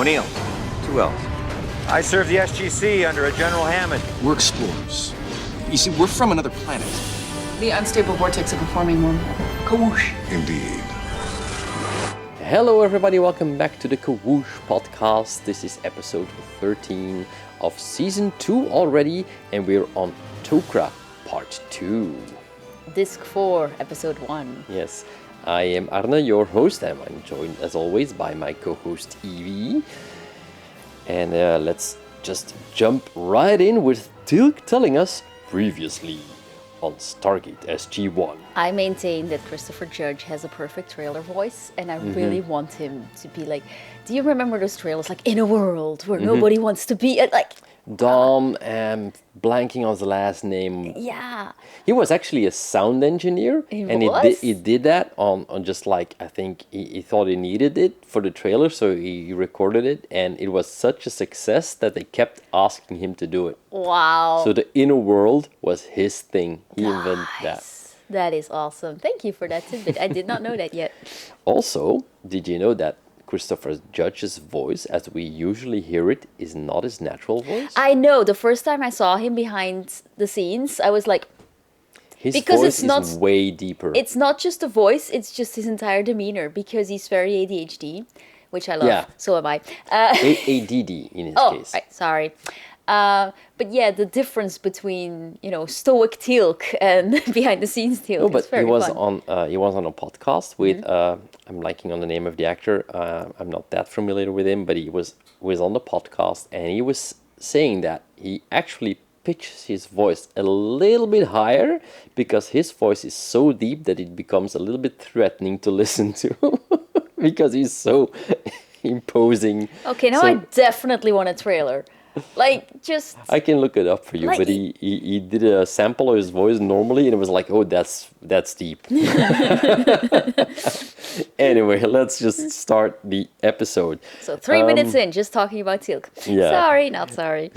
O'Neill, 2 L's. I serve the SGC under a General Hammond. We're explorers. You see, we're from another planet. The unstable vortex of a forming wormhole. Kawoosh. Indeed. Hello everybody, welcome back to the Kawoosh podcast. This is episode 13 of season 2 already, and we're on Tok'ra part 2. Disc 4, episode 1. Yes, I am Arne, your host, and I'm joined as always by my co-host Evie. And let's just jump right in with Tilk telling us previously on Stargate SG-1. I maintain that Christopher Judge has a perfect trailer voice, and I really want him to be like, do you remember those trailers, like, in a world where nobody wants to be, like... Dom, blanking on the last name. Yeah. He was actually a sound engineer, he did that on just like, I think he thought he needed it for the trailer, so he recorded it, and it was such a success that they kept asking him to do it. Wow. So the inner world was his thing. He invented that. That is awesome. Thank you for that tidbit. I did not know that yet. Also, did you know that Christopher Judge's voice, as we usually hear it, is not his natural voice? I know. The first time I saw him behind the scenes, I was like... His voice is way deeper. It's not just the voice, it's just his entire demeanor, because he's very ADHD, which I love. Yeah. So am I. ADD in his case. Right, sorry. But yeah, the difference between, stoic Teal'c and behind the scenes Teal'c. No, but very he was fun. he was on a podcast with I'm blanking on the name of the actor. I'm not that familiar with him, but he was on the podcast, and he was saying that he actually pitches his voice a little bit higher because his voice is so deep that it becomes a little bit threatening to listen to because he's so imposing. Okay, now I definitely want a trailer. I can look it up for you, but he did a sample of his voice normally, and it was like, oh, that's deep. Anyway, let's just start the episode. So 3 minutes in, just talking about Teal'c. Yeah. Sorry, not sorry.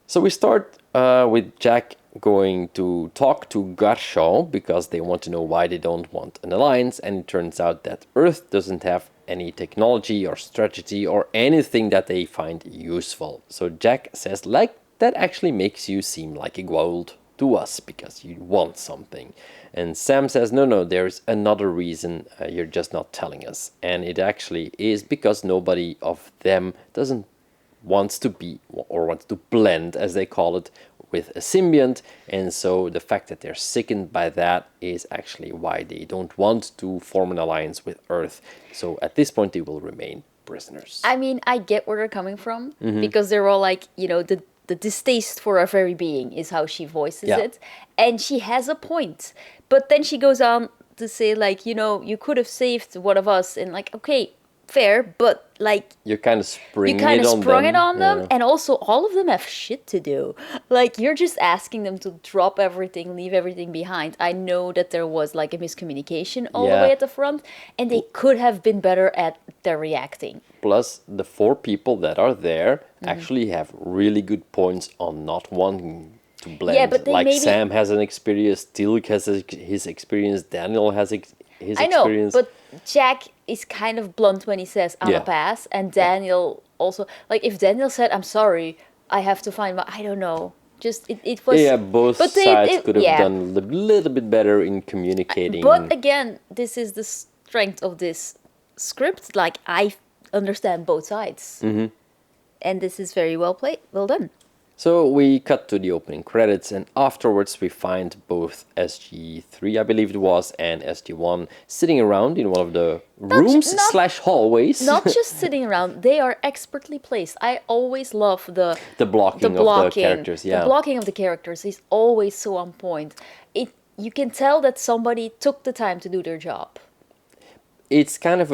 So we start with Jack going to talk to Garchon because they want to know why they don't want an alliance, and it turns out that Earth doesn't have any technology or strategy or anything that they find useful. So Jack says, like, that actually makes you seem like a Goa'uld to us because you want something. And Sam says, no, there's another reason, you're just not telling us. And it actually is because nobody of them wants to be, or wants to blend, as they call it, with a symbiont, and so the fact that they're sickened by that is actually why they don't want to form an alliance with Earth. So at this point they will remain prisoners. I mean, I get where they're coming from, because they're all like, the distaste for our very being is how she voices it, and she has a point. But then she goes on to say, like, you could have saved one of us, and like, okay, fair, but like you kind of sprung it on them, and also all of them have shit to do. Like, you're just asking them to drop everything, leave everything behind. I know that there was like a miscommunication all the way at the front, and they could have been better at their reacting. Plus, the 4 people that are there actually have really good points on not wanting to blend. Yeah, but like Sam has an experience, Teal'c has his experience, Daniel has his experience. I know, but Jack is kind of blunt when he says, I'm a pass. And Daniel also, like, if Daniel said, I'm sorry, I have to find I don't know. Just, it was... Yeah, both sides could have done a little bit better in communicating. But again, this is the strength of this script. Like, I understand both sides. And this is very well done. So we cut to the opening credits, and afterwards we find both SG-3, I believe it was, and SG-1 sitting around in one of the rooms/hallways. Not just sitting around, they are expertly placed. I always love the blocking of the characters. Yeah, the blocking of the characters is always so on point. You can tell that somebody took the time to do their job. It's kind of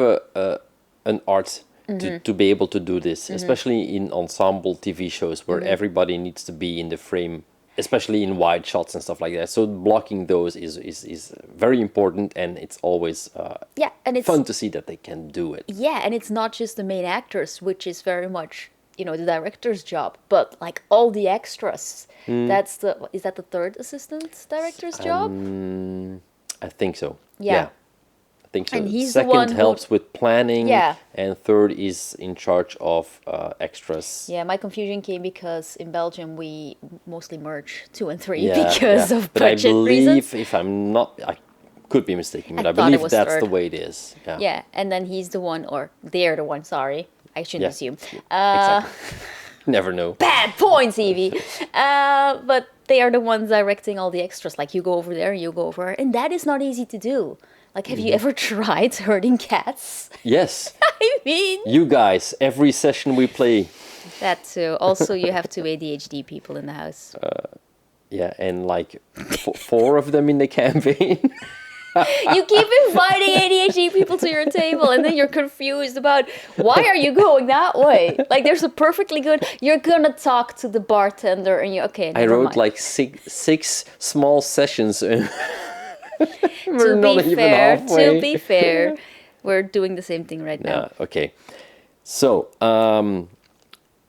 an art. To be able to do this, especially in ensemble TV shows where everybody needs to be in the frame, especially in wide shots and stuff like that. So blocking those is very important, and it's always and it's fun to see that they can do it. Yeah, and it's not just the main actors, which is very much the director's job, but like all the extras. Is that the third assistant director's job? I think so. Yeah. think so. And he's the Second one who- helps with planning, Yeah. and third is in charge of extras. Yeah, my confusion came because in Belgium we mostly merge 2 and 3 Yeah, because yeah. of But I budget believe, reasons. if I'm not, I could be mistaken, but I I thought it believe was that's third. the way it is. Yeah. Yeah, and then he's the one, or they're the one. Sorry, I shouldn't Yeah. assume. Exactly. Never know. Bad points, Evie. But they are the ones directing all the extras. Like, you go over there, you go over, and that is not easy to do. Like, have you ever tried herding cats? Yes. I mean, You guys, every session we play. that too. Also, you have 2 ADHD people in the house. Yeah, and like 4 of them in the campaign. You keep inviting ADHD people to your table, and then you're confused about why are you going that way? Like, there's a perfectly good. You're gonna talk to the bartender, and you okay. I never wrote mind. like six small sessions. We're To not be even fair, halfway. to be fair, we're doing the same thing right now. Yeah, okay. So,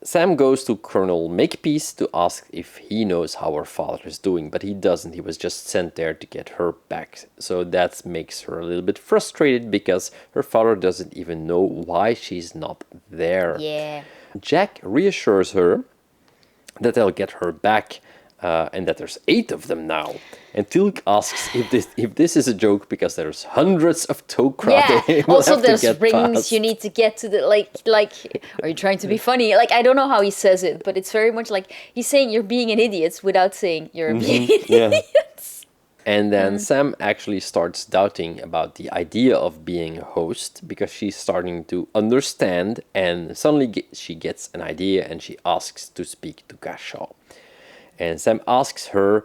Sam goes to Colonel Makepeace to ask if he knows how her father is doing, but he doesn't. He was just sent there to get her back. So that makes her a little bit frustrated because her father doesn't even know why she's not there. Yeah. Jack reassures her that they'll get her back and that there's 8 of them now. And Tilk asks if this is a joke because there's hundreds of Tok'ra they Yeah. will Also, have to there's get rings past. you need to get to the like. Are you trying to be funny? Like, I don't know how he says it, but it's very much like he's saying you're being an idiot without saying you're being an Yeah. idiot. And then Sam actually starts doubting about the idea of being a host because she's starting to understand, and suddenly she gets an idea and she asks to speak to Gashaw. And Sam asks her,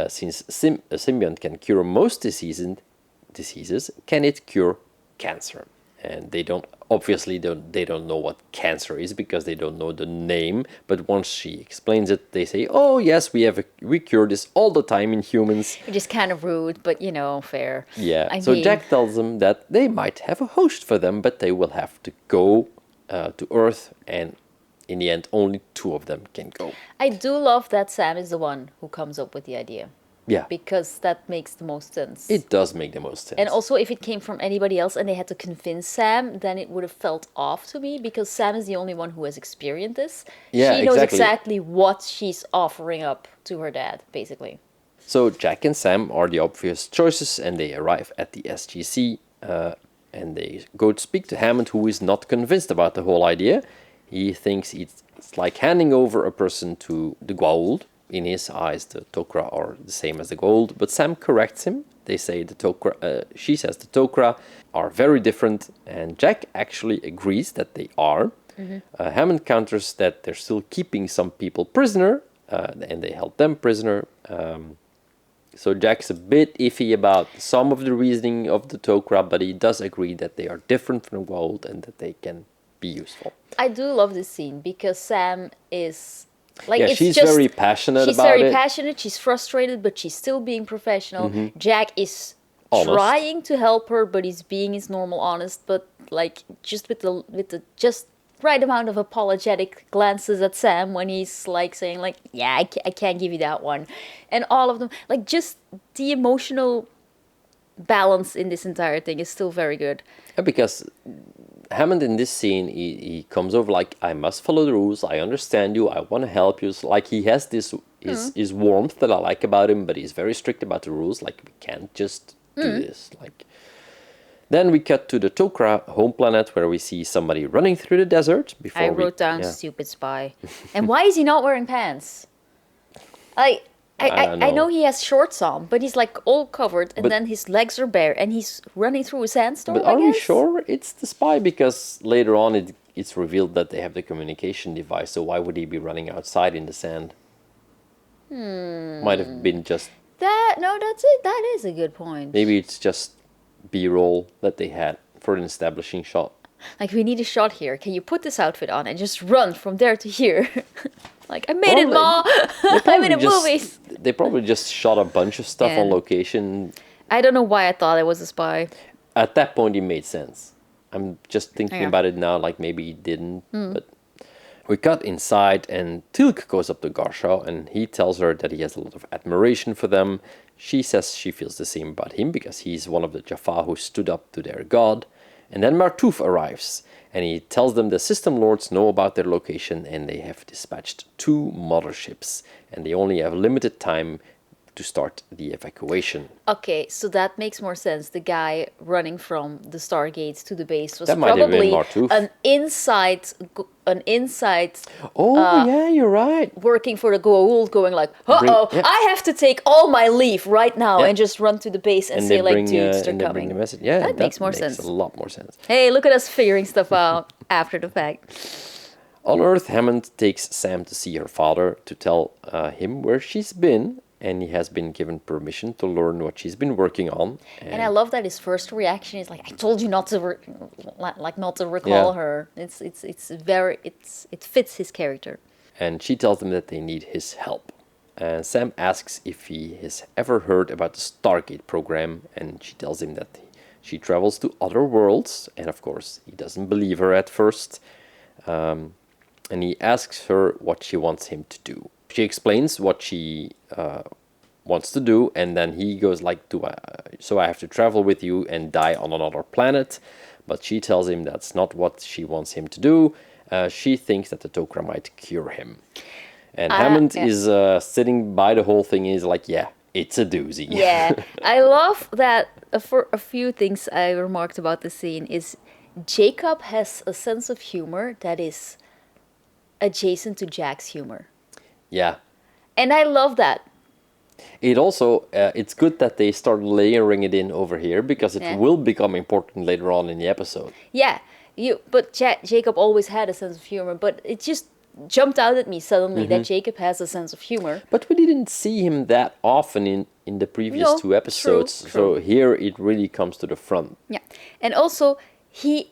since a symbiont can cure most diseases, can it cure cancer? And they don't know what cancer is because they don't know the name. But once she explains it, they say, "Oh yes, we cure this all the time in humans." Which is kind of rude, but fair. Yeah. I So mean, Jack tells them that they might have a host for them, but they will have to go to Earth, and in the end, only 2 of them can go. I do love that Sam is the one who comes up with the idea Yeah. because that makes the most sense. It does make the most sense. And also, if it came from anybody else and they had to convince Sam, then it would have felt off to me because Sam is the only one who has experienced this. Yeah, she knows exactly. exactly what she's offering up to her dad, basically. So Jack and Sam are the obvious choices, and they arrive at the SGC, and they go to speak to Hammond, who is not convinced about the whole idea. He thinks it's like handing over a person to the Goa'uld. In his eyes, the Tok'ra are the same as the Goa'uld, but Sam corrects him. They say the Tok'ra, she says the Tok'ra are very different, and Jack actually agrees that they are. Hammond counters that they're still keeping some people prisoner, and they held them prisoner. So Jack's a bit iffy about some of the reasoning of the Tok'ra, but he does agree that they are different from the Goa'uld and that they can be useful. I do love this scene because Sam is like, Yeah, it's she's just, very passionate she's about very it. passionate. She's frustrated, but she's still being professional. Jack is Honest. trying to help her, but he's being his normal honest. But like, just with the just right amount of apologetic glances at Sam when he's like saying like, yeah, I can't give you that one, and all of them, like, just the emotional balance in this entire thing is still very good. Because Hammond in this scene, he comes over like, I must follow the rules, I understand you, I want to help you. So, like, he has this his warmth that I like about him, but he's very strict about the rules. Like, we can't just do this. Like, then we cut to the Tok'ra home planet where we see somebody running through the desert. Before I wrote down yeah. stupid spy. And why is he not wearing pants? I don't I know. know he has shorts on, but he's like all covered, and But- then his legs are bare, and he's running through a sandstorm. But are I we guess? sure it's the spy? Because later on it's revealed that they have the communication device, so why would he be running outside in the sand? Might have been just, That's it. That is a good point. maybe it's just B-roll that they had for an establishing shot. Like, we need a shot here. Can you put this outfit on and just run from there to here? Like, I made it, Ma. I'm in a movie. They probably just shot a bunch of stuff on Yeah. location. I don't know why I thought I was a spy. At that point, it made sense. I'm just thinking Yeah. about it now, like maybe it didn't. But We cut inside, and Teal'c goes up to Garshaw, and he tells her that he has a lot of admiration for them. She says she feels the same about him because he's one of the Jaffa who stood up to their god. And then Martouf arrives, and he tells them the system lords know about their location, and they have dispatched 2 motherships, and they only have limited time to start the evacuation. Okay, so that makes more sense. The guy running from the Stargates to the base was That might have been probably Martouf. an inside Oh, yeah, you're right. working for the Goa'uld, going like, uh-oh, yeah. I have to take all my leave right now Yeah. and just run to the base and, And say they like, bring, dudes, they're and they bring coming. the message. Yeah, That makes more sense. a lot more sense. Hey, look at us figuring stuff out after the fact. On Earth, Hammond takes Sam to see her father to tell him where she's been, and he has been given permission to learn what she's been working on. And I love that his first reaction is like, "I told you not to, not to recall Yeah. her." It fits his character. And she tells him that they need his help. And Sam asks if he has ever heard about the Stargate program, and she tells him that she travels to other worlds, and of course he doesn't believe her at first. And he asks her what she wants him to do. She explains what she wants to do, and then he goes like, so I have to travel with you and die on another planet. But she tells him that's not what she wants him to do. She thinks that the Tok'ra might cure him. And Hammond is sitting by the whole thing, and is like, yeah, it's a doozy. Yeah, I love that. For a few things I remarked about the scene is Jacob has a sense of humor that is adjacent to Jack's humor. Yeah. And I love that. It also, it's good that they start layering it in over here, because it will become important later on in the episode. Yeah, but Jacob always had a sense of humor, but it just jumped out at me suddenly that Jacob has a sense of humor. But we didn't see him that often in the previous 2 episodes, true. so here it really comes to the front. Yeah, and also he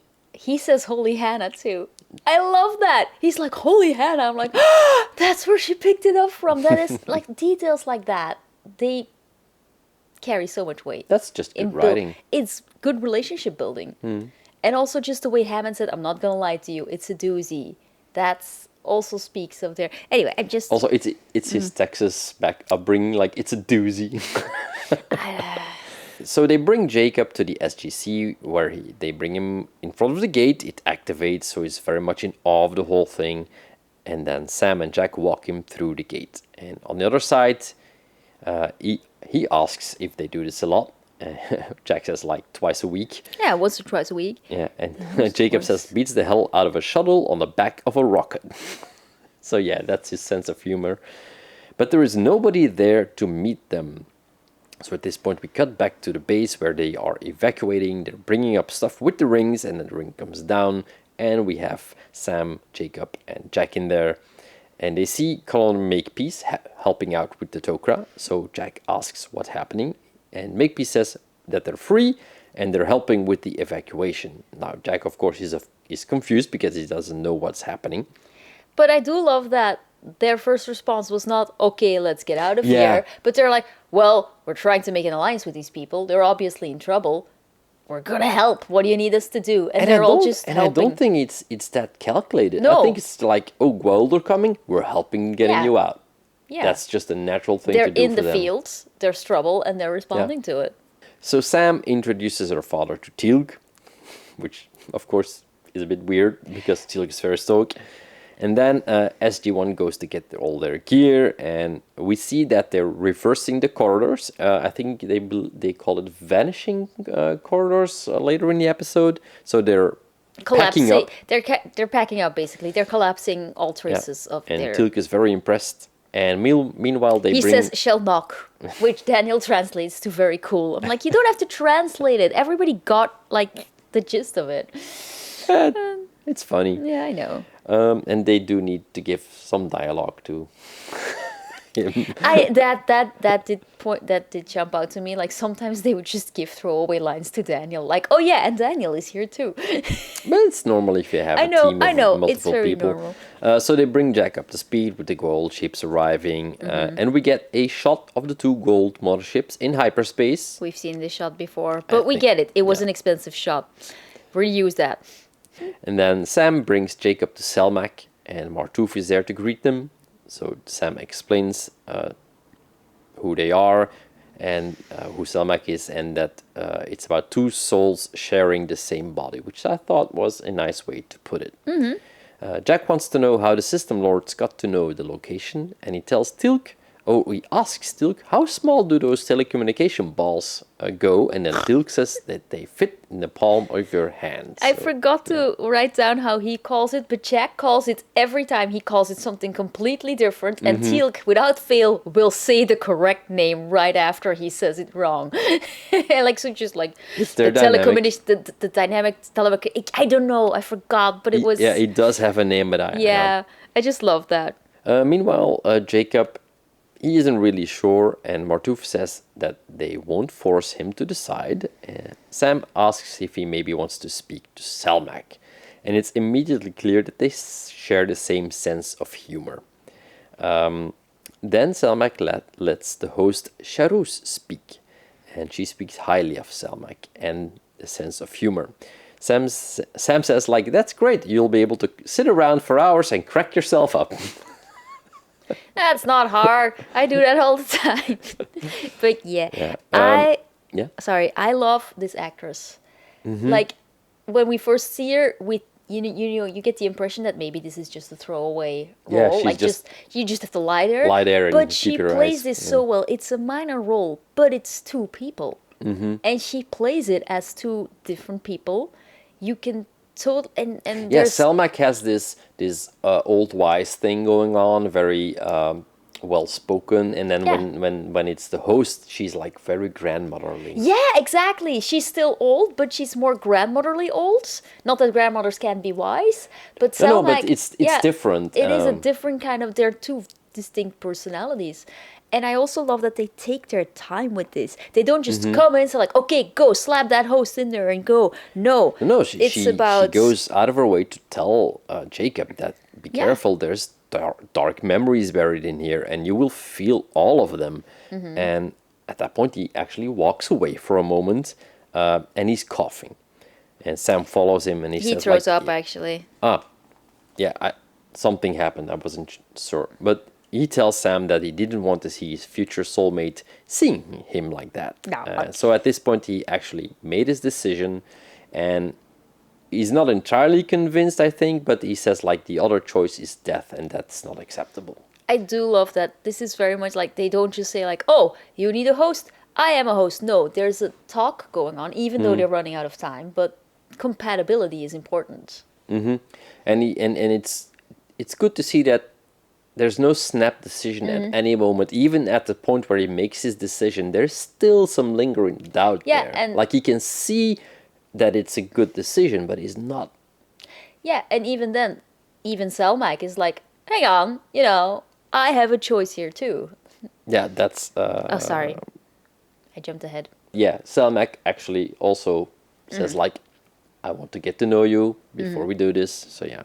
says Holy Hannah too. I love that. He's like, Holy Hannah. I'm like, that's where she picked it up from. That is like details like that. They carry so much weight. That's just good writing. It's good relationship building. And also just the way Hammond said, I'm not going to lie to you, it's a doozy. That's also speaks of their... Anyway, I just... Also, it's his Texas upbringing, like, it's a doozy. So they bring Jacob to the SGC, where they bring him in front of the gate. It activates, so he's very much in awe of the whole thing. And then Sam and Jack walk him through the gate. And on the other side, he asks if they do this a lot. Jack says like twice a week. Yeah, once or twice a week. Yeah, and Jacob says beats the hell out of a shuttle on the back of a rocket. So yeah, that's his sense of humor. But there is nobody there to meet them. So at this point we cut back to the base where they are evacuating. They're bringing up stuff with the rings, and then the ring comes down, and we have Sam, Jacob, and Jack in there. And they see Colonel Makepeace helping out with the Tok'ra. So Jack asks what's happening, and Makepeace says that they're free and they're helping with the evacuation. Now Jack, of course, is confused because he doesn't know what's happening. But I do love that their first response was not, okay, let's get out of here. But they're like, well, we're trying to make an alliance with these people. They're obviously in trouble. We're going to help. What do you need us to do? And they're all just helping. And I don't think it's that calculated. No. I think it's like, oh, Goa'uld are coming. We're helping getting you out. Yeah. That's just a natural thing they're to do in for the them. fields. There's trouble, and they're responding to it. So Sam introduces her father to Teal'c, which, of course, is a bit weird because Teal'c is very stoic. And then SG-1 goes to get all their gear, and we see that they're reversing the corridors. I think they call it vanishing corridors later in the episode. So they're packing up. They're packing up, basically. They're collapsing all traces of and their... And Teal'c is very impressed. And meanwhile, He says, shall knock, which Daniel translates to very cool. I'm like, you don't have to translate it. Everybody got, like, the gist of it. It's funny. Yeah, I know. And they do need to give some dialogue to him. That did jump out to me. Like, sometimes they would just give throwaway lines to Daniel. Like, oh yeah, and Daniel is here too. But it's normal if you have a team of multiple it's very people. Normal. So they bring Jack up to speed with the Goa'uld ships arriving. And we get a shot of the 2 Goa'uld motherships in hyperspace. We've seen this shot before, but we get it. It was an expensive shot. Reuse that. And then Sam brings Jacob to Selmak, and Martouf is there to greet them. So Sam explains who they are and who Selmak is, and that it's about two souls sharing the same body, which I thought was a nice way to put it. Jack wants to know how the System Lords got to know the location, and he asks Tilk, how small do those telecommunication balls go? And then Tilk says that they fit in the palm of your hand. I forgot to write down how he calls it, but Jack calls it every time. He calls it something completely different, and Teal'c, without fail, will say the correct name right after he says it wrong. So just like the telecommunication, the dynamic telecommunication. I don't know. I forgot, but it was. Yeah, it does have a name, but I just love that. Meanwhile, Jacob. He isn't really sure, and Martouf says that they won't force him to decide. Sam asks if he maybe wants to speak to Selmak, and it's immediately clear that they share the same sense of humor. Then Selmak lets the host Charus speak, and she speaks highly of Selmak and the sense of humor. Sam says, like, that's great, you'll be able to sit around for hours and crack yourself up. That's not hard. I do that all the time. But yeah. I love this actress. Like when we first see her, you get the impression that maybe this is just a throwaway role. Like you just have to lie there. And but keep she your plays eyes. this so well. It's a minor role, but it's two people, and she plays it as two different people. You can. Selmak has this old wise thing going on, very well spoken, and then when it's the host, she's like very grandmotherly. Yeah, exactly. She's still old, but she's more grandmotherly old. Not that grandmothers can't be wise, but Selmak. No, but it's different. It is a different kind of. They're two distinct personalities. And I also love that they take their time with this. They don't just come in and say like, okay, go slap that host in there and go. No, she goes out of her way to tell Jacob that be careful. There's dark memories buried in here, and you will feel all of them. And at that point, he actually walks away for a moment, and he's coughing. And Sam follows him, and he says, throws up actually. Something happened. I wasn't sure, but. He tells Sam that he didn't want to see his future soulmate seeing him like that. So at this point, he actually made his decision, and he's not entirely convinced, I think, but he says like the other choice is death, and that's not acceptable. I do love that. This is very much like they don't just say like, oh, you need a host, I am a host. No, there's a talk going on, even though they're running out of time, but compatibility is important. And it's good to see that there's no snap decision at any moment. Even at the point where he makes his decision, there's still some lingering doubt there. And like he can see that it's a good decision, but he's not. Yeah, and even then, even Selmak is like, hang on, I have a choice here too. Yeah, that's... oh, sorry. I jumped ahead. Yeah, Selmak actually also says like, I want to get to know you before we do this. So yeah.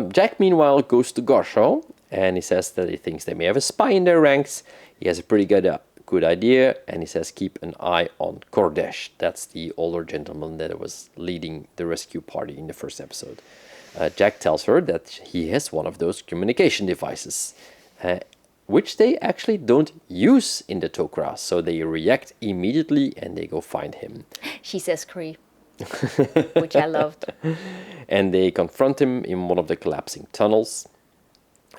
Jack, meanwhile, goes to Garchon, and he says that he thinks they may have a spy in their ranks. He has a pretty good idea, and he says keep an eye on Kordesh. That's the older gentleman that was leading the rescue party in the first episode. Jack tells her that he has one of those communication devices, which they actually don't use in the Tok'ra, so they react immediately and they go find him. She says Kree. Which I loved. And they confront him in one of the collapsing tunnels,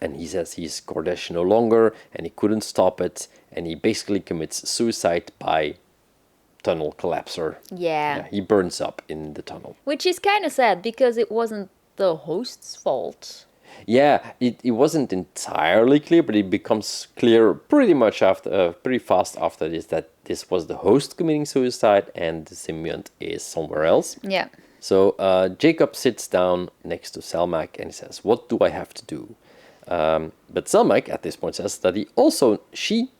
and he says he's Kordesh no longer and he couldn't stop it, and he basically commits suicide by tunnel collapser. Yeah, he burns up in the tunnel, which is kind of sad because it wasn't the host's fault. Yeah, it wasn't entirely clear, but it becomes clear pretty fast after this that this was the host committing suicide and the symbiont is somewhere else. Yeah. So Jacob sits down next to Selmak and he says, what do I have to do? But Selmak at this point says that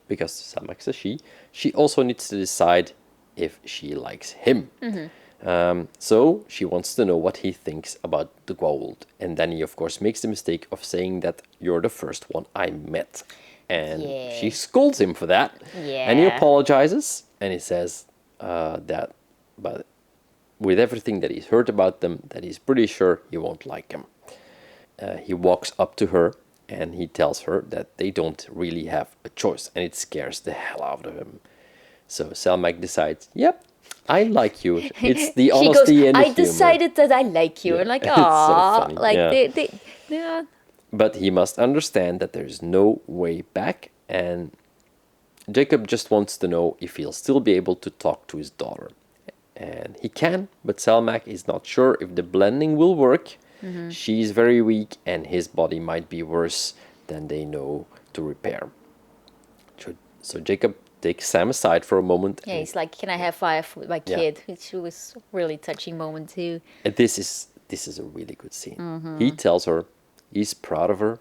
because Selmak says she also needs to decide if she likes him. So she wants to know what he thinks about the Goa'uld, and then he of course makes the mistake of saying that you're the first one I met, and she scolds him for that. And he apologizes, and he says that, but with everything that he's heard about them, that he's pretty sure he won't like him. he walks up to her and he tells her that they don't really have a choice, and it scares the hell out of him. So Selmak decides, yep, I like you. It's the honesty goes, and the I humor. decided that I like you. Yeah. And like, It's so aw. funny, Like, yeah. yeah. But he must understand that there's no way back, and Jacob just wants to know if he'll still be able to talk to his daughter. And he can, but Selmak is not sure if the blending will work. She's very weak, and his body might be worse than they know to repair. So Jacob takes Sam aside for a moment. Yeah, he's like, can I have five with my Yeah. kid? Which was a really touching moment too. And this is a really good scene. He tells her he's proud of her,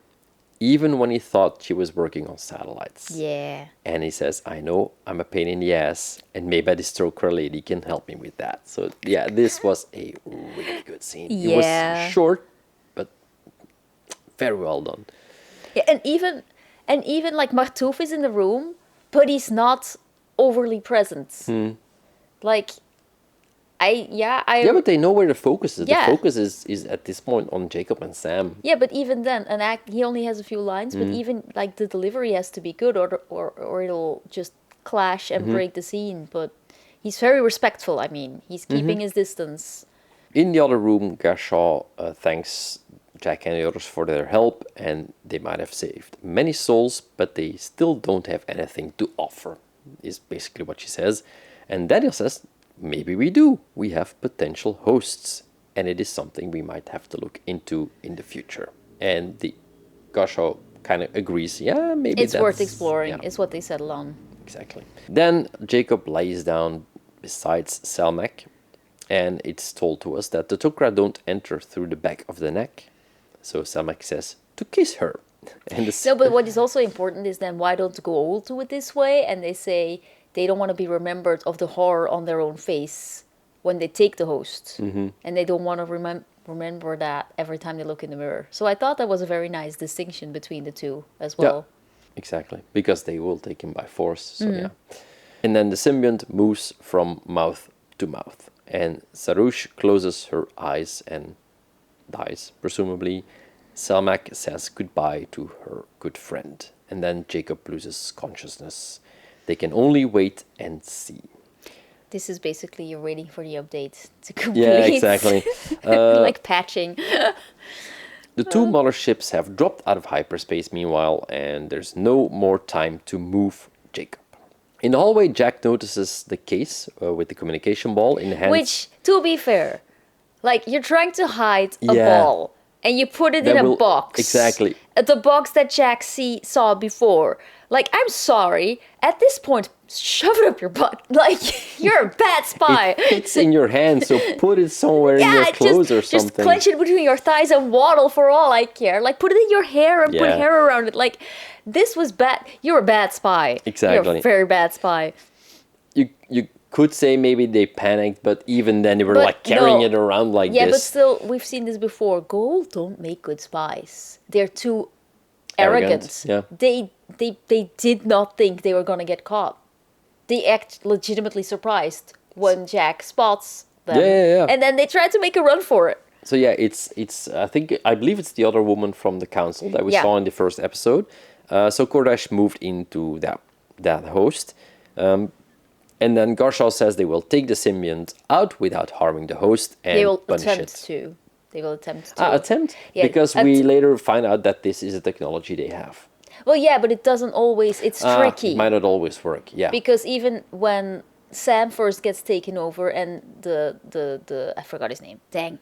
even when he thought she was working on satellites. Yeah. And he says, I know I'm a pain in the ass, and maybe this Tok'ra lady can help me with that. So yeah, this was a really good scene. It Yeah. was short, but very well done. Yeah, and even like Martouf is in the room, but he's not overly present. Like, Yeah, but they know where the focus is. Yeah. The focus is at this point on Jacob and Sam. yeah, but even then, he only has a few lines, but even like the delivery has to be good, or it'll just clash and break the scene. But he's very respectful. I mean, he's keeping his distance. In the other room, Gershaw thanks Jack and the others for their help, and they might have saved many souls, but they still don't have anything to offer, is basically what she says. And Daniel says, maybe we do. We have potential hosts, and it is something we might have to look into in the future. And the Gershaw kind of agrees, yeah, maybe It's worth that's- exploring. yeah. Is what they settle on. Exactly. Then Jacob lies down beside Selmak, and it's told to us that the Tok'ra don't enter through the back of the neck. So Selmak says to kiss her. And No, but what is also important is then why don't go all to it this way? And they say they don't want to be remembered of the horror on their own face when they take the host. And they don't want to remember that every time they look in the mirror. So I thought that was a very nice distinction between the two as well. Exactly, because they will take him by force. So yeah. And then the symbiont moves from mouth to mouth, and Sarouche closes her eyes and dies, presumably. Selmak says goodbye to her good friend, and then Jacob loses consciousness. They can only wait and see. This is basically you're waiting for the update to complete. Yeah, exactly. Like patching. The two motherships have dropped out of hyperspace meanwhile, and there's no more time to move Jacob. In the hallway, Jack notices the case with the communication ball in the hands. Which, to be fair, like you're trying to hide a Yeah. ball and you put it That in a will- box. exactly. The box that Jack saw before. Like, I'm sorry. At this point, shove it up your butt. Like, you're a bad spy. It fits in your hand, so put it somewhere in your clothes or something. Just clench it between your thighs and waddle for all I care. Like, put it in your hair and put Yeah. hair around it. Like, this was bad. You're a bad spy. You're Exactly. a very bad spy. You could say maybe they panicked, but even then they were But like carrying no. it around like Yeah, but this. still, we've seen this before. Gold don't make good spies. They're too arrogant. Yeah. They did not think they were gonna get caught. They act legitimately surprised when Jack spots them. Yeah. And then they try to make a run for it. So yeah, it's I believe it's the other woman from the council that we Yeah. saw in the first episode. So Kordash moved into that host. And then Gershaw says they will take the symbiont out without harming the host and They will punish attempt it. to. They will attempt to. Attempt? Yeah, Because we later find out that this is a technology they have. Well, yeah, but it doesn't always. It's tricky. It might not always work, yeah. Because even when Sam first gets taken over and the I forgot his name. Dang.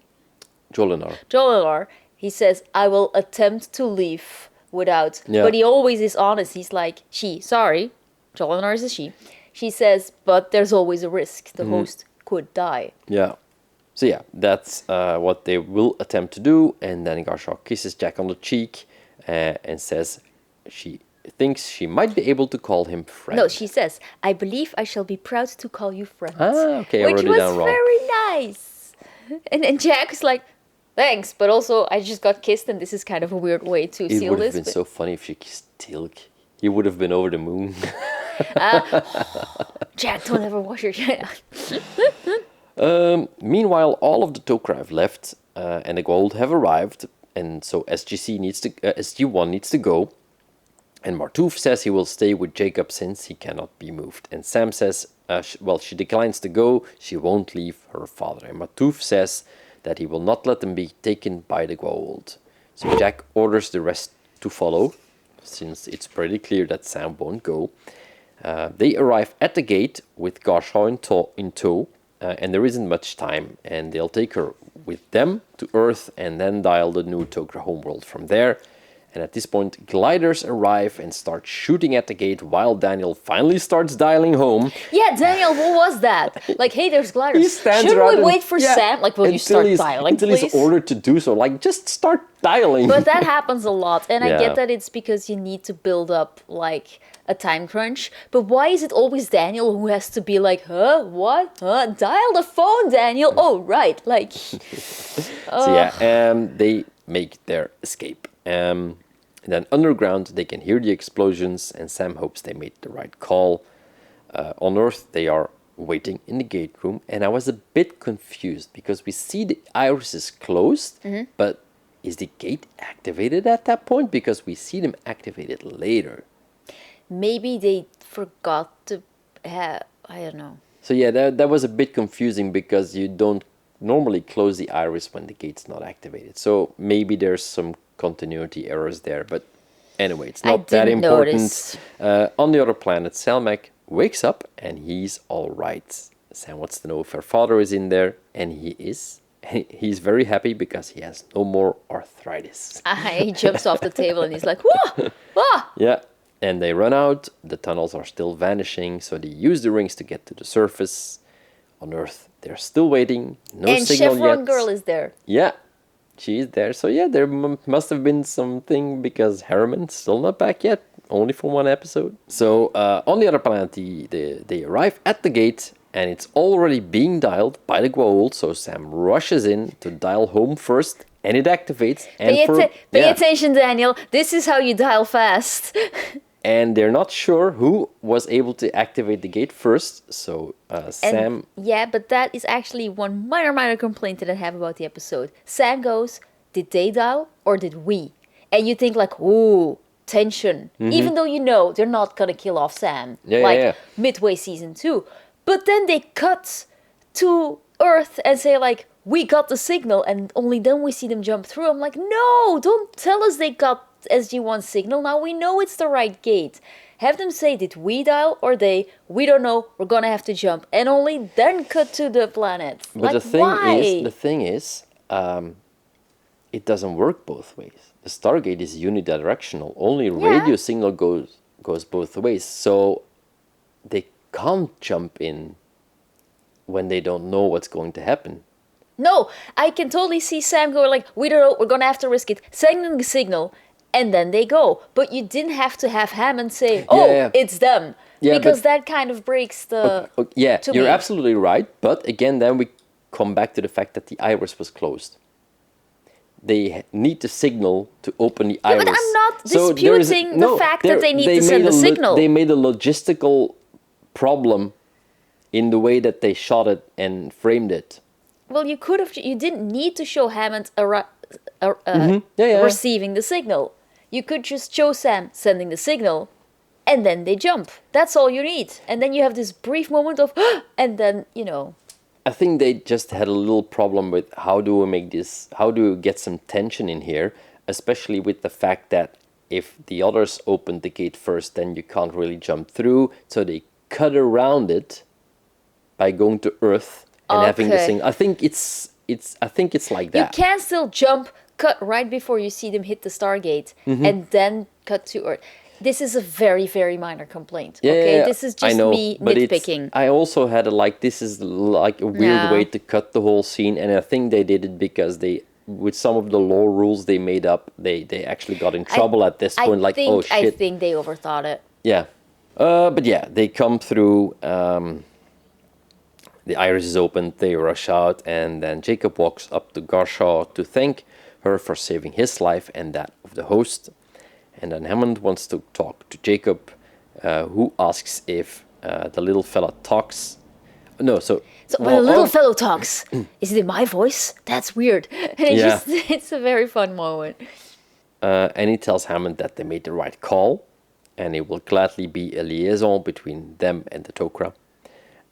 Jolinar. Jolinar, he says, I will attempt to leave without. Yeah. But he always is honest. He's like, Jolinar is a she. She says, but there's always a risk. The host could die. Yeah. So yeah, that's what they will attempt to do. And then Gershaw kisses Jack on the cheek and says she thinks she might be able to call him friend. No, she says, I believe I shall be proud to call you friend. Okay, I Which wrote it was down wrong. very nice. And Jack is like, thanks, but also I just got kissed and this is kind of a weird way to It seal would have this. been so funny if she kissed Tilk. He would have been over the moon. Jack, don't ever wash your hands. Meanwhile, all of the Tok'ra have left and the gold have arrived. and so SG1 needs to go. And Martouf says he will stay with Jacob since he cannot be moved. And Sam says, she declines to go. She won't leave her father. And Martouf says that he will not let them be taken by the Goa'uld. So Jack orders the rest to follow, since it's pretty clear that Sam won't go. They arrive at the gate with Garshaw in tow, and there isn't much time. And they'll take her with them to Earth and then dial the new Tok'ra homeworld from there. And at this point, gliders arrive and start shooting at the gate while Daniel finally starts dialing home. Yeah, Daniel, what was that? Like, hey, there's gliders. He stands Shouldn't around we wait for Sam? Like, will you start dialing, until please? he's ordered to do so. Like, just start dialing. But that happens a lot. And I Yeah. get that it's because you need to build up, like, a time crunch. But why is it always Daniel who has to be like, what? Dial the phone, Daniel. Oh, right. Like, So yeah, they make their escape. And then underground, they can hear the explosions, and Sam hopes they made the right call. On Earth, they are waiting in the gate room, and I was a bit confused because we see the irises closed, but is the gate activated at that point? Because we see them activated later. maybe they forgot to have, I don't know. So yeah, that was a bit confusing because you don't normally close the iris when the gate's not activated. So maybe there's some continuity errors there, but anyway, it's not that important. On the other planet, Selmak wakes up and he's all right. Sam wants to know if her father is in there, and he is. He's very happy because he has no more arthritis. He jumps off the table and he's like, whoa, whoa. Yeah, and they run out. The tunnels are still vanishing, so they use the rings to get to the surface. On Earth, they're still waiting. No And signal Chevron yet. Girl is there. Yeah, she's there. So yeah, there must have been something because Harriman's still not back yet. Only for one episode. So on the other planet, they arrive at the gate and it's already being dialed by the Goa'uld. So Sam rushes in to dial home first and it activates. And Pay attention, Daniel. This is how you dial fast. And they're not sure who was able to activate the gate first. So Sam... Yeah, but that is actually one minor complaint that I have about the episode. Sam goes, did they dial or did we? And you think like, ooh, tension. Even though you know they're not going to kill off Sam. Midway season 2. But then they cut to Earth and say like, we got the signal, and only then we see them jump through. I'm like, no, don't tell us they got SG1 signal. Now we know it's the right gate. Have them say, did we dial or they? We don't know. We're gonna have to jump, and only then cut to the planet. But like, the thing is, it doesn't work both ways. The Stargate is unidirectional. Only radio signal goes both ways. So they can't jump in when they don't know what's going to happen. No, I can totally see Sam going like, we don't know, we're gonna have to risk it. Sending the signal, and then they go. But you didn't have to have Hammond say, it's them. Yeah, because that kind of breaks the... You're absolutely right. But again, then we come back to the fact that the iris was closed. They need the signal to open the iris. But I'm not disputing the fact that they need to send the signal. They made a logistical problem in the way that they shot it and framed it. Well, you could have. You didn't need to show Hammond receiving the signal. You could just show Sam sending the signal, and then they jump. That's all you need. And then you have this brief moment of, and then, you know. I think they just had a little problem with how do we make this, how do we get some tension in here, especially with the fact that if the others opened the gate first, then you can't really jump through. So they cut around it by going to Earth. And having the thing, I think it's like that. You can still jump, cut right before you see them hit the Stargate, and then cut to Earth. This is a very, very minor complaint. This is just me nitpicking. I also had this is like a weird way to cut the whole scene, and I think they did it because with some of the lore rules they made up, they actually got in trouble at this point. Oh shit! I think they overthought it. Yeah, but yeah, they come through. The iris is opened, they rush out, and then Jacob walks up to Garshaw to thank her for saving his life and that of the host. And then Hammond wants to talk to Jacob, who asks if the little fella talks. No, so So when a little fellow talks, is it in my voice? That's weird. And it's a very fun moment. and he tells Hammond that they made the right call, and it will gladly be a liaison between them and the Tok'ra.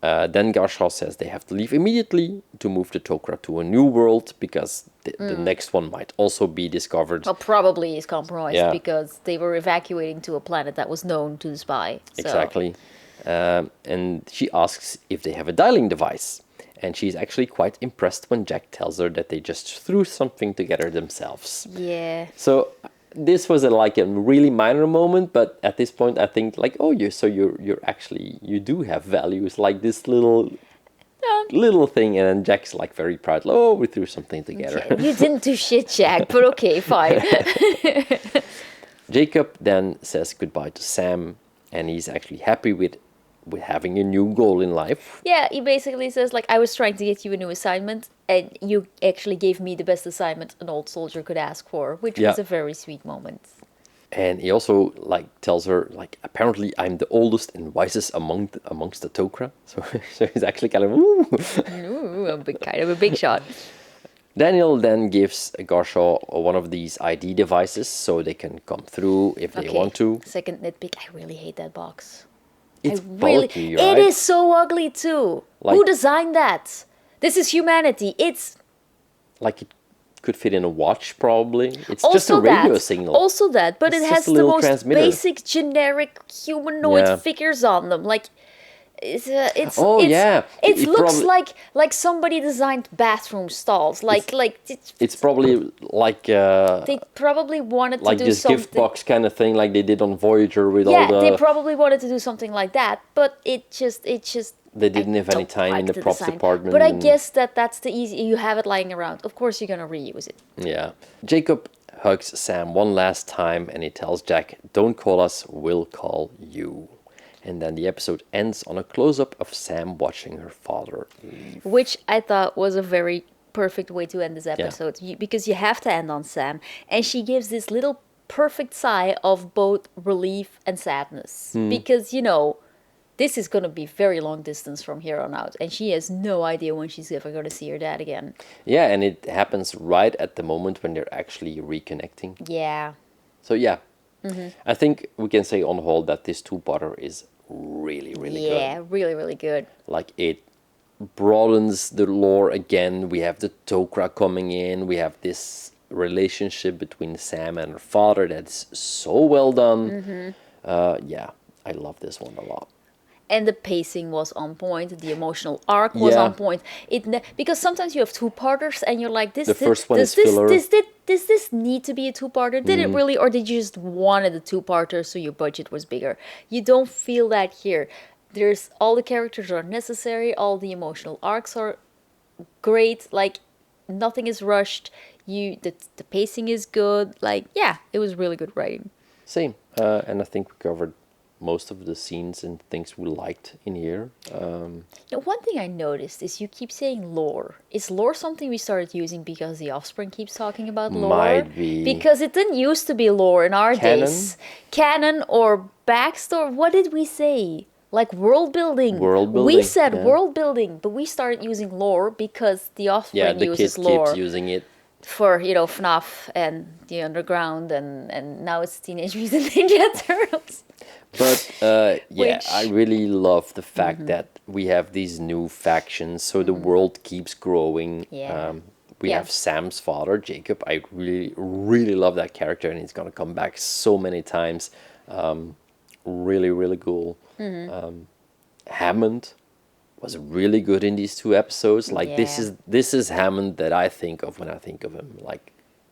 Then Garshaw says they have to leave immediately to move the Tok'ra to a new world because the next one might also be discovered. Well, probably is compromised Yeah. because they were evacuating to a planet that was known to the spy. So. Exactly. And she asks if they have a dialing device. And she's actually quite impressed when Jack tells her that they just threw something together themselves. Yeah. So this was like a really minor moment, but at this point I think like, oh, you're actually, you do have values, like this little thing. And then Jack's like very proud, oh, we threw something together. Okay, you didn't do shit, Jack, but okay, fine. Jacob then says goodbye to Sam, and he's actually happy with having a new goal in life. Yeah, he basically says, like, I was trying to get you a new assignment, and you actually gave me the best assignment an old soldier could ask for, which was a very sweet moment. And he also like tells her like apparently I'm the oldest and wisest amongst the Tok'ra. So he's actually kind of ooh. Ooh, kind of a big shot. Daniel then gives Garshaw one of these ID devices so they can come through if they want to. Second nitpick, I really hate that box. It's bulky, right? It is so ugly too. Like- Who designed that? This is humanity. It's Like it could fit in a watch probably. It's just a radio signal. Also that, but It's it just has a the little most transmitter. basic generic humanoid Yeah. figures on them. Like it looks probably- like somebody designed bathroom stalls. It's probably like they probably wanted to like do this something. gift box kind of thing like they did on Voyager with all Yeah, the... they probably wanted to do something like that, but it just They didn't I have any don't time in like the props design. department. But I and- guess that's the easy. You have it lying around. Of course, you're gonna reuse it. Yeah. Jacob hugs Sam one last time and he tells Jack, don't call us, we'll call you. And then the episode ends on a close-up of Sam watching her father leave. Which I thought was a very perfect way to end this episode. Because you have to end on Sam. And she gives this little perfect sigh of both relief and sadness. Because, this is going to be very long distance from here on out. And she has no idea when she's ever going to see her dad again. Yeah, and it happens right at the moment when they're actually reconnecting. Yeah. So yeah, I think we can say on the whole that this two-parter is really, really good. Yeah, really, really good. Like it broadens the lore again. We have the Tok'ra coming in. We have this relationship between Sam and her father that's so well done. Yeah, I love this one a lot. And the pacing was on point. The emotional arc was on point. Because sometimes you have two-parters and you're like, The first one is filler. Does this need to be a two-parter? Did it really? Or did you just wanted a two-parter so your budget was bigger? You don't feel that here. There's all the characters are necessary. All the emotional arcs are great. Like, nothing is rushed. The pacing is good. Like, yeah, it was really good writing. Same. And I think we covered most of the scenes and things we liked in here. One thing I noticed is you keep saying lore. Is lore something we started using because The Offspring keeps talking about lore? Might be. Because it didn't used to be lore in our Canon? days. Canon or backstory. What did we say? Like world building. World building, We said yeah. world building, but we started using lore because The Offspring Yeah, the kid uses lore keeps using it. for, FNAF and The Underground, and now it's Teenage Mutant Ninja Turtles. But yeah, Which- I really love the fact that we have these new factions, so the world keeps growing. Yeah. We Yeah. have Sam's father, Jacob. I really, really love that character, and he's gonna come back so many times. Really, really cool. Hammond was really good in these two episodes. Like this is Hammond that I think of when I think of him. Like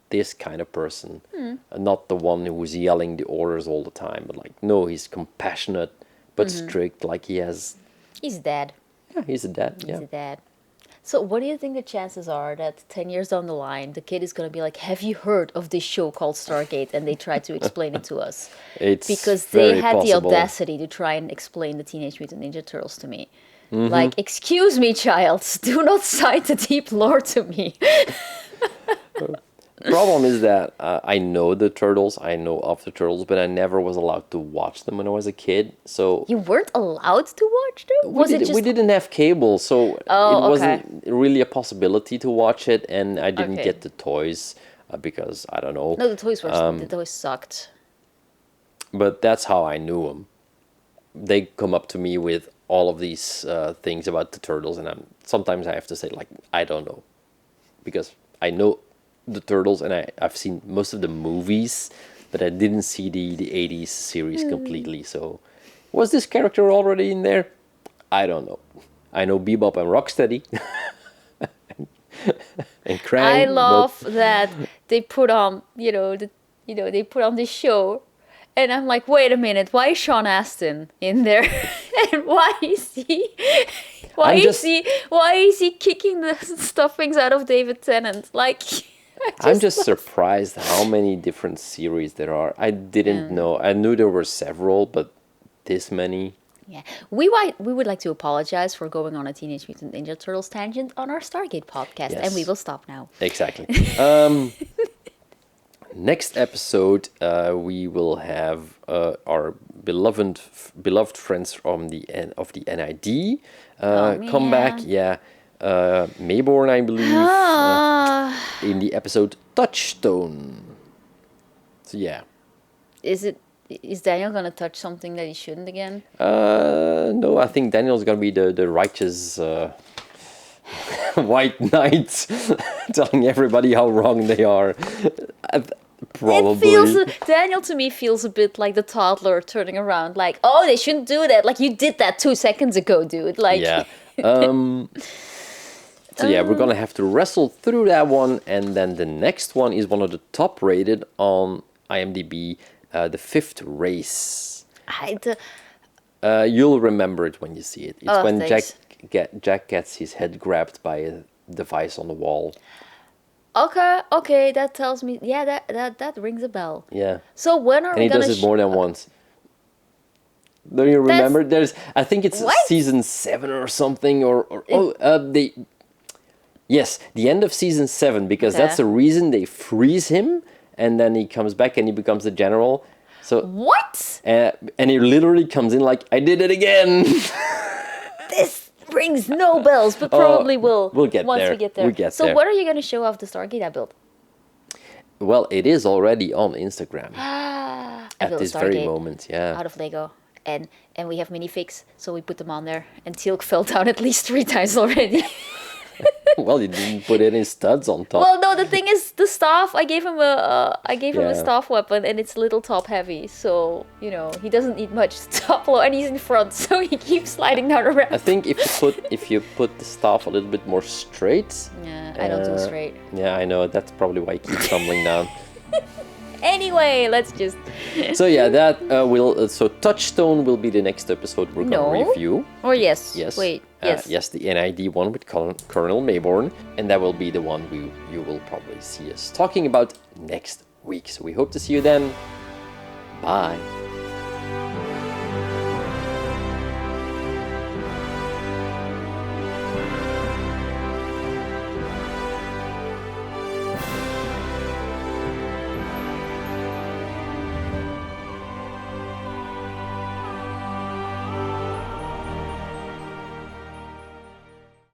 this kind of person, and not the one who was yelling the orders all the time, but like no, he's compassionate but strict. Like He's dead. yeah, he's a dad. He's Yeah, a dad. So what do you think the chances are that 10 years down the line, the kid is going to be like, have you heard of this show called Stargate? And they try to explain it to us. it's Because very they had the possible. audacity to try and explain the Teenage Mutant Ninja Turtles to me. Like, excuse me, child, do not cite the deep lore to me. problem is that I know the turtles, I know of the turtles, but I never was allowed to watch them when I was a kid. So You weren't allowed to watch them? we didn't have cable, so Oh, it okay. wasn't really a possibility to watch it, and I didn't Okay. get the toys because I don't know. No, the toys were the toys sucked. But that's how I knew them. They come up to me with all of these things about the turtles, and sometimes I have to say like I don't know, because I know the turtles and I've seen most of the movies, but I didn't see the 80s series completely. So was this character already in there? I don't know. I know Bebop and Rocksteady. And Krang. I but- love that they put on, they put on this show, and I'm like, wait a minute, why is Sean Astin in there, and why is he kicking the stuffings out of David Tennant? Like, I'm just surprised how many different series there are. I didn't know. I knew there were several, but this many. Yeah, we would like to apologize for going on a Teenage Mutant Ninja Turtles tangent on our Stargate podcast, and we Yes. will stop now. Exactly. Next episode, we will have our beloved friends from the NID come back. Yeah, Mayborn, I believe, in the episode Touchstone. So yeah. Is Daniel gonna touch something that he shouldn't again? No, I think Daniel's gonna be the righteous white knight, telling everybody how wrong they are. Probably. Daniel to me feels a bit like the toddler turning around, like, oh, they shouldn't do that. Like, you did that 2 seconds ago, dude. Like, Yeah. So yeah, we're gonna have to wrestle through that one, and then the next one is one of the top rated on IMDb, The Fifth Race. You'll remember it when you see it. It's when thanks. Jack gets his head grabbed by a device on the wall. Okay, that tells me. Yeah, that rings a bell. Yeah. So when are And we he gonna? does it more than once. Don't you remember? I think it's What? season 7 or something, yes, the end of season 7, because that's the reason they freeze him, and then he comes back and he becomes the general. So What? and he literally comes in like, I did it again. This rings no bells, but probably will. we'll get once there. we get there. We'll get so there. when are you gonna show off the Stargate I built? Well, it is already on Instagram I at built a this very Stargate moment. Yeah. out of Lego, and we have minifigs, so we put them on there. And Teal'c fell down at least 3 times already. Well, you didn't put any studs on top. Well, no, the thing is, the staff. I gave him a Yeah. staff weapon, and it's a little top heavy, so he doesn't need much top load, and he's in front, so he keeps sliding down the ramp. I think if you put the staff a little bit more straight. Yeah, I don't do straight. Yeah, I know. That's probably why he keeps tumbling down. Anyway, let's just. So yeah, that will. So Touchstone will be the next episode we're gonna No. review. Or yes. Yes. Wait. Yes. Yes, the NID one with Colonel Mayborn, and that will be the one you will probably see us talking about next week. So we hope to see you then. Bye.